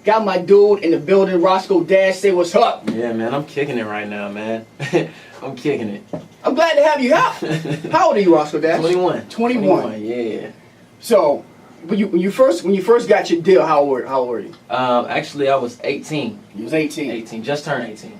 Got my dude in the building, Roscoe Dash. Say what's up. Yeah, man, I'm kicking it right now, man. I'm kicking it. I'm glad to have you. How old are you, Roscoe Dash? 21. 21. Yeah. So, when you first got your deal, how old were you? Actually, I was 18. You was 18. 18, just turned 18.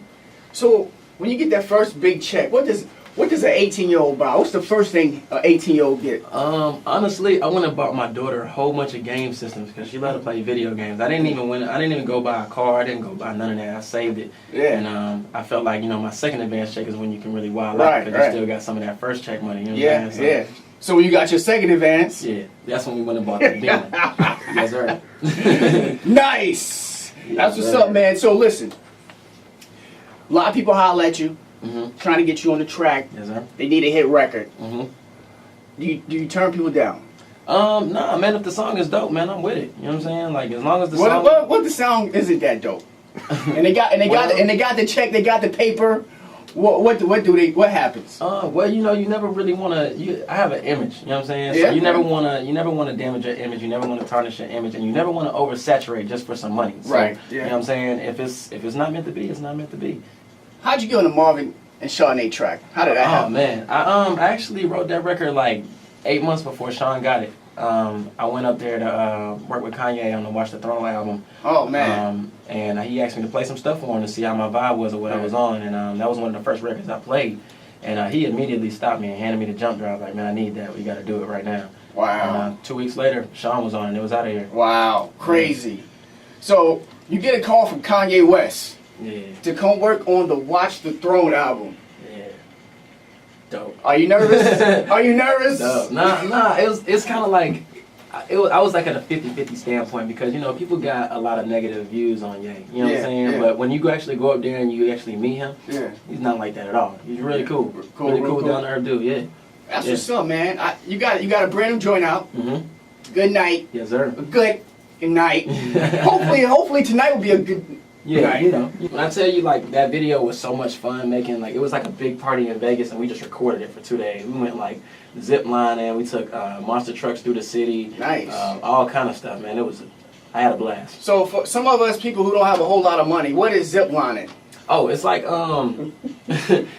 So, when you get that first big check, what does an 18-year-old buy? What's the first thing an 18-year-old get? Honestly, I went and bought my daughter a whole bunch of game systems because she loved to play video games. I didn't even go buy a car. I didn't go buy none of that. I saved it. Yeah. And I felt like, my second advance check is when you can really wild out because you still got some of that first check money. You know what I'm saying? Yeah. So when you got your second advance, yeah, that's when we went and bought the Beamer. Yes, sir. Nice. Yes, that's what's sir. up, man. So listen, a lot of people holler at you, trying to get you on the track. Yes, sir. They need a hit record. Mm-hmm. Do you turn people down? Nah, man. If the song is dope, man, I'm with it. You know what I'm saying? Like as long as the song. What the song isn't that dope? and they got the check. They got the paper. What happens? Well, you never really want to. I have an image. You know what I'm saying? Yeah. So you never want to damage your image. You never want to tarnish your image, and you never want to oversaturate just for some money. So, Right. Yeah. You know what I'm saying? If it's not meant to be, it's not meant to be. How'd you get on the Marvin and Shawnee track? How did that happen? Oh man, I actually wrote that record like 8 months before Sean got it. I went up there to work with Kanye on the Watch the Throne album. Oh man. And he asked me to play some stuff for him to see how my vibe was or what I was on, and that was one of the first records I played. And he immediately stopped me and handed me the jump drive. Like, man, I need that. We got to do it right now. Wow. And 2 weeks later, Sean was on and it was out of here. Wow. Crazy. So you get a call from Kanye West to come work on the Watch the Throne album. Yeah. Dope. Are you nervous? Are you nervous? Dope. Nah. It's kind of like. I was like at a 50-50 standpoint because, people got a lot of negative views on Ye. You know what I'm saying? Yeah. But when you actually go up there and you actually meet him, he's not like that at all. He's really cool. Really cool, down to earth dude, yeah. That's what's up, man. You got a brand new joint out. Mm-hmm. Good night. Yes, sir. A good night. hopefully tonight will be a good night. When I tell you, like, that video was so much fun making, like, it was like a big party in Vegas and we just recorded it for 2 days. We went, like, zip lining, we took monster trucks through the city. Nice. All kind of stuff, man. I had a blast. So for some of us people who don't have a whole lot of money, what is zip lining? Oh, it's like, it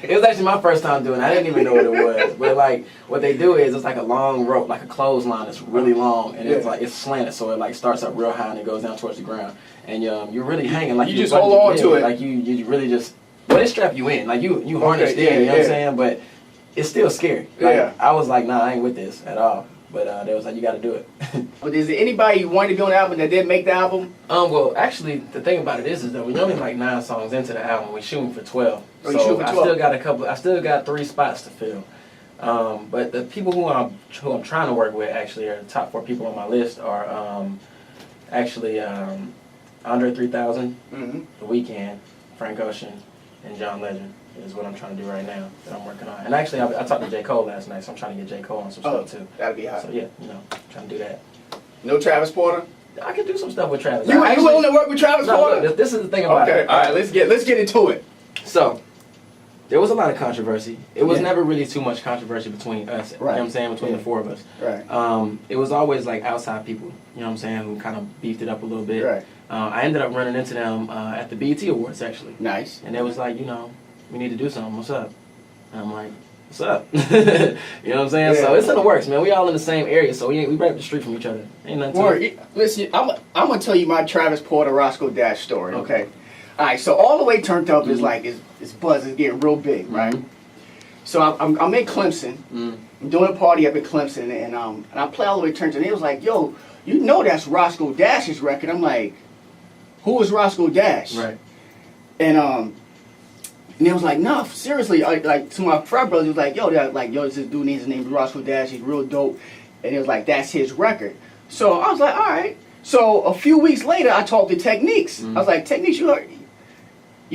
was actually my first time doing it. I didn't even know what it was. But, like, what they do is it's like a long rope, like a clothesline that's really long. And it's like, it's slanted, so it, like, starts up real high and it goes down towards the ground. And you're really hanging. Like you just hold on to it. Like, you really just, well, they strap you in. Like, you harness there, you know what I'm saying? But it's still scary. Like, I was like, nah, I ain't with this at all. But they was like, you got to do it. But is there anybody you wanted to be on the album that didn't make the album? Well, actually, the thing about it is that we're only like 9 songs into the album. We're shooting for 12. Oh, you shooting for 12? I still got 3 spots to fill. But the people who I'm trying to work with actually are the top 4 people on my list are actually Andre 3000, The Weeknd, Frank Ocean, and John Legend. Is what I'm trying to do right now that I'm working on. And actually, I talked to J. Cole last night, so I'm trying to get J. Cole on some stuff too. That'd be hot. So yeah, trying to do that. No Travis Porter? I can do some stuff with Travis. You willing to work with Travis Porter? Look, this is the thing about it. Okay, all right, let's get into it. So, there was a lot of controversy. It was never really too much controversy between us. You know what I'm saying? Between the 4 of us. Right. It was always like outside people, you know what I'm saying, who kind of beefed it up a little bit. Right. I ended up running into them at the BET Awards actually. Nice. And they was like, we need to do something. What's up? And I'm like, what's up? You know what I'm saying? Yeah. So it's in the works, man. We all in the same area, so we right up the street from each other. Ain't nothing to it. Listen, I'm gonna tell you my Travis Porter Roscoe Dash story. Okay. All right. So all the way turned up is like it's buzz is getting real big, right? So I'm in Clemson. I'm doing a party up in Clemson, and I play all the way turned up. And it was like, yo, that's Roscoe Dash's record. I'm like, who is Roscoe Dash? Right. And it was like, nah, seriously. Like to my frat brothers, it was like, yo, this dude his name is Roscoe Dash. He's real dope. And it was like, that's his record. So I was like, all right. So a few weeks later, I talked to Techniques. I was like, Techniques, you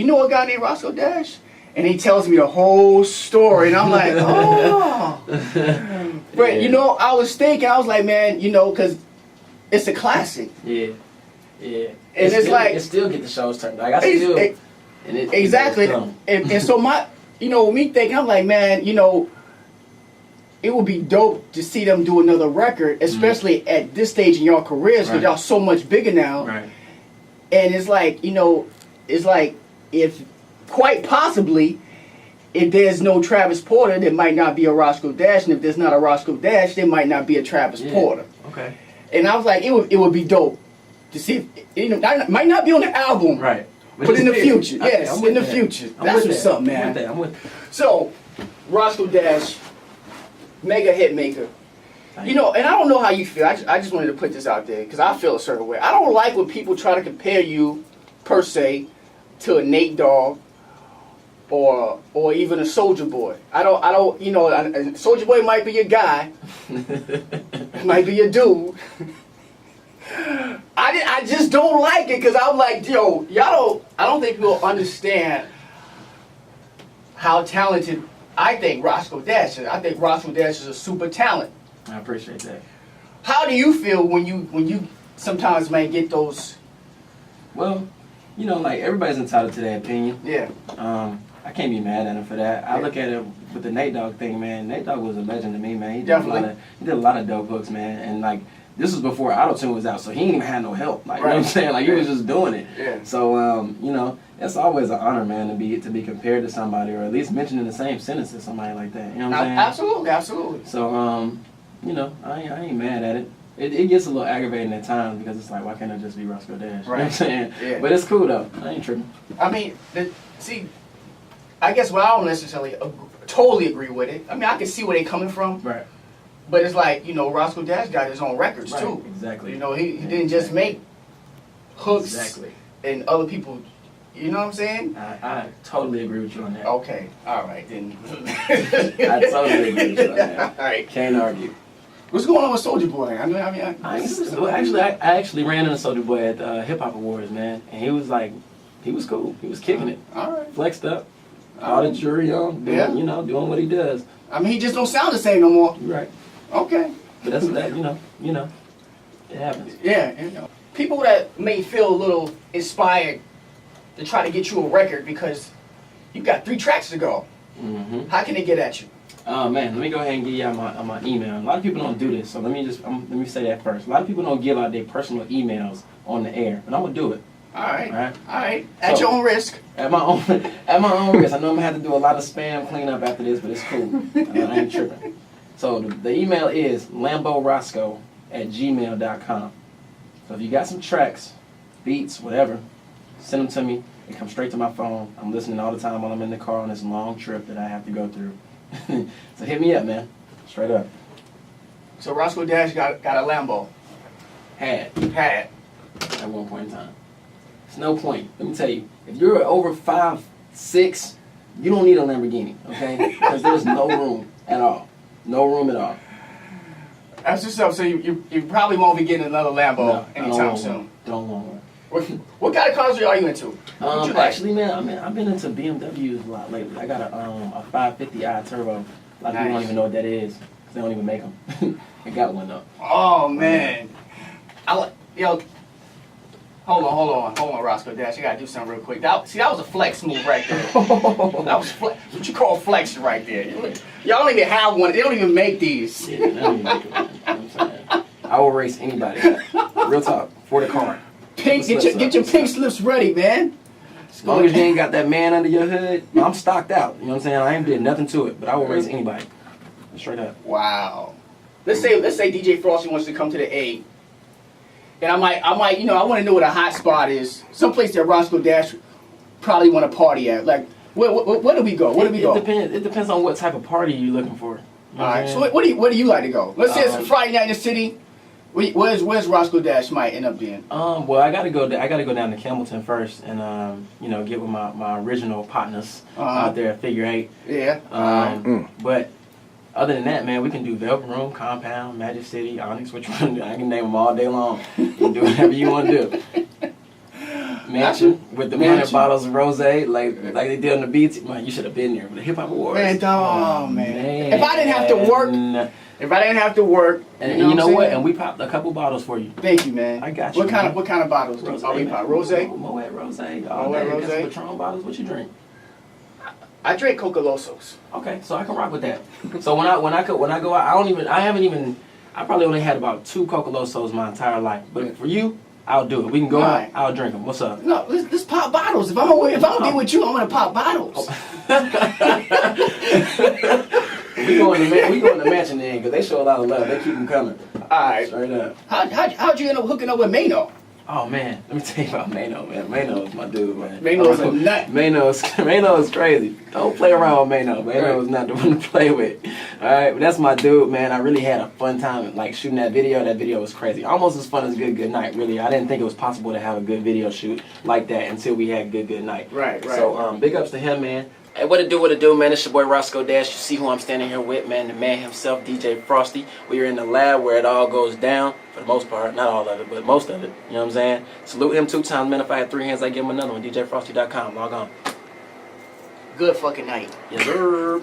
know a guy named Roscoe Dash? And he tells me the whole story, and I'm like, oh. But I was thinking, I was like, man, because it's a classic. Yeah. And it's like it still get the shows turned. Like I still. Exactly. And so me thinking, I'm like, man, it would be dope to see them do another record, especially at this stage in your careers, because y'all so much bigger now. Right. And it's like, it's like if quite possibly if there's no Travis Porter, there might not be a Roscoe Dash, and if there's not a Roscoe Dash, there might not be a Travis Porter. Okay. And I was like, it would be dope to see if that might not be on the album, right? But in the future, okay, yes, in the future. That's what's up, man. I'm with that. So, Roscoe Dash, mega hit maker. And I don't know how you feel. I just wanted to put this out there because I feel a certain way. I don't like when people try to compare you, per se, to a Nate Dogg or even a Soulja Boy. I don't. Soulja Boy might be your guy, might be your dude. I just don't like it because I'm like, yo, I don't think people understand how talented I think Roscoe Dash is. I think Roscoe Dash is a super talent. I appreciate that. How do you feel when you sometimes may get those? Well, like everybody's entitled to their opinion. Yeah. I can't be mad at him for that. I look at it with the Nate Dogg thing, man. Nate Dogg was a legend to me, man. He did a lot of dope hooks, man. And like this was before Auto-Tune was out, so he ain't even had no help. Like you know what I'm saying? Like he was just doing it. Yeah. So it's always an honor, man, to be compared to somebody or at least mentioned in the same sentence as somebody like that. You know what I'm saying? Absolutely. So I ain't mad at it. It gets a little aggravating at times because it's like, why can't I just be Roscoe Dash? You know what I'm saying? Yeah. But it's cool though. I ain't tripping. I mean, I guess I don't necessarily totally agree with it. I mean, I can see where they're coming from. Right. But it's like, Roscoe Dash got his own records too. Exactly. He didn't just make hooks and other people. You know what I'm saying? I totally agree with you on that. Okay. All right then. I totally agree with you on that. All right. Can't argue. What's going on with Soulja Boy? I actually ran into Soulja Boy at the Hip Hop Awards, man, and he was cool. He was kicking it. All right. Flexed up. All the jury on, doing what he does. I mean, he just don't sound the same no more. You're right. Okay. But that's that. It happens. Yeah. People that may feel a little inspired to try to get you a record because you got 3 tracks to go. Mm-hmm. How can they get at you? Man, let me go ahead and give you my email. A lot of people don't do this, so let me say that first. A lot of people don't give out their personal emails on the air, but I'm gonna do it. All right. At your own risk. At my own risk. I know I'm gonna have to do a lot of spam cleanup after this, but it's cool. I ain't tripping. So the email is lamboroscoe@gmail.com. So if you got some tracks, beats, whatever, send them to me. They come straight to my phone. I'm listening all the time while I'm in the car on this long trip that I have to go through. So hit me up, man. Straight up. So Roscoe Dash got a Lambo. Had. At one point in time. It's no point. Let me tell you, if you're over 5'6", you don't need a Lamborghini, okay? Because there's no room at all. No room at all. That's just up. So you probably won't be getting another Lambo anytime soon. Don't want one. What kind of cars are you into? Actually, man, I've been into BMWs a lot lately. I got a 550i turbo. A lot of people don't even know what that is because they don't even make them. I got one though. Oh man, Hold on, Roscoe Dash. I gotta do something real quick. That was a flex move right there. That was what you call flex right there. Y'all don't even have one. They don't even make these. Yeah, they don't even make them. You know what I'm saying? I will race anybody. Real talk for the car. Get your pink slips ready, man. As long as you ain't got that man under your hood, I'm stocked out. You know what I'm saying? I ain't did nothing to it, but I will race anybody. Straight up. Wow. Let's say DJ Frosty wants to come to the A. And I might, I want to know what a hot spot is. Someplace that Roscoe Dash probably want to party at. Like, where do we go? It depends on what type of party you're looking for. You know all right. So where do you like to go? Let's say it's a Friday night in the city. Where's Roscoe Dash might end up being? Well, I gotta go down to Campbellton first, and get with my original partners out there at Figure 8. Yeah. But other than that, man, we can do Velvet Room, Compound, Magic City, Onyx. Which one? I can name them all day long. You can do whatever you want to do. Mansion with the 100 bottles of rosé, like they did on the beats. Man, you should have been there with the Hip Hop Awards. Man. If I didn't have to work, and you know what? And we popped a couple bottles for you. Thank you, man. I got you. What kind of bottles? Rosé, we pop? Rosé. Moet rosé. Moet rosé. Patron bottles. What you drink? I drink Coca-Losos. Okay, so I can rock with that. So when I go out, I probably only had about 2 Coca-Losos my entire life. But for you, I'll do it. We can go out. Right. I'll drink them. What's up? No, let's pop bottles. If I'm be with you, I'm gonna pop bottles. We going to mansion then because they show a lot of love. They keep them coming. All right. Straight up. How'd you end up hooking up with Maino? Oh man, let me tell you about Maino, man. Maino is my dude, man. Maino's a nut. Maino is crazy. Don't play around with Maino. Maino is not the one to play with. All right, but that's my dude, man. I really had a fun time like shooting that video. That video was crazy, almost as fun as Good Night. Really, I didn't think it was possible to have a good video shoot like that until we had Good Night. Right. So big ups to him, man. Hey, what it do, man? It's your boy Roscoe Dash. You see who I'm standing here with, man. The man himself, DJ Frosty. We are in the lab where it all goes down, for the most part. Not all of it, but most of it. You know what I'm saying? Salute him 2 times, man. If I had 3 hands, I'd give him another one. DJFrosty.com. Log on. Good fucking night. Yes, sir.